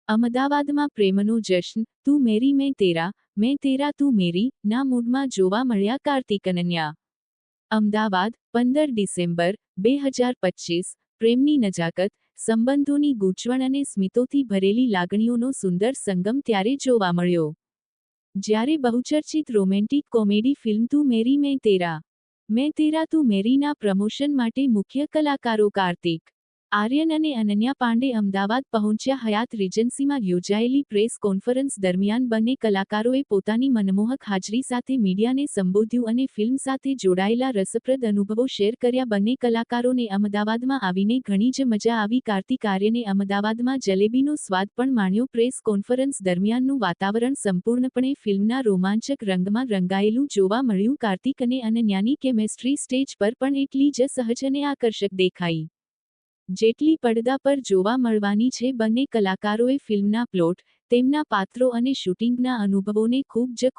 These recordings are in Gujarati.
અમદાવાદમાં પ્રેમનો જશ્ન, તું મેરી મેં તેરા તું મેરી ના મૂડમાં જોવા મળ્યા કાર્તિક અનન્યા. અમદાવાદ, 15 ડિસેમ્બર 2025. પ્રેમની નજાકત, સંબંધોની ગૂંચવણ અને સ્મિતોથી ભરેલી લાગણીઓનો સુંદર સંગમ ત્યારે જોવા મળ્યો. જ્યારે બહુચર્ચિત રોમેન્ટિક કોમેડી ફિલ્મ તું મેરી મેં તેરા તું મેરીના પ્રમોશન માટે મુખ્ય કલાકારો કાર્તિક આર્યન અને અનન્યા પાંડે અમદાવાદ પહોંચ્યા. હયાત રિજન્સીમાં યોજાયેલી પ્રેસ કોન્ફરન્સ દરમિયાન બંને કલાકારોએ પોતાની મનમોહક હાજરી સાથે મીડિયાને સંબોધ્યું અને ફિલ્મ સાથે જોડાયેલા રસપ્રદ અનુભવો શેર કર્યા. બંને કલાકારોને અમદાવાદમાં આવીને ઘણી જ મજા આવી. કાર્તિક આર્યને અમદાવાદમાં જલેબીનો સ્વાદ પણ માણ્યો. પ્રેસ કોન્ફરન્સ દરમિયાનનું વાતાવરણ સંપૂર્ણપણે ફિલ્મના રોમાંચક રંગમાં રંગાયેલું જોવા મળ્યું. કાર્તિક અને અનન્યાની કેમેસ્ટ્રી સ્ટેજ પર પણ એટલી જ સહજ અને આકર્ષક દેખાઈ જેટલી પડદા પર જોવા મળવાની છે. બંને કલાકારોએ ફિલ્મના પ્લોટ, તેમના પાત્રો અને શૂટિંગના અનુભવોને ખૂબ જ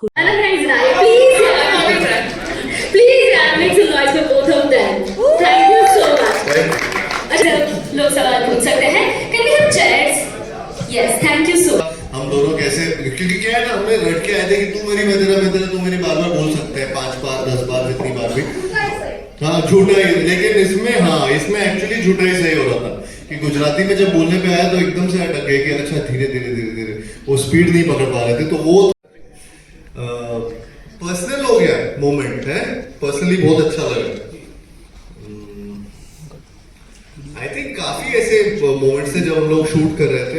हम दोनों कैसे, क्योंकि क्या है ना, हमने रट के आए थे कि तू मेरी मैं तेरा तू मेरी बार बार बोल सकते हैं 5 बार 10 बार जितनी बार भी. हाँ झूठा ही, लेकिन इसमें एक्चुअली झूठा ही सही हो रहा था कि गुजराती में जब बोलने पे आया तो एकदम से अटक गए कि अच्छा धीरे धीरे वो स्पीड नहीं पकड़ पा रहे थे. तो वो पर्सनल हो गया मोमेंट है, पर्सनली बहुत अच्छा लगा. आई थिंक काफी ऐसे मोमेंट्स थे जब हम लोग शूट कर रहे थे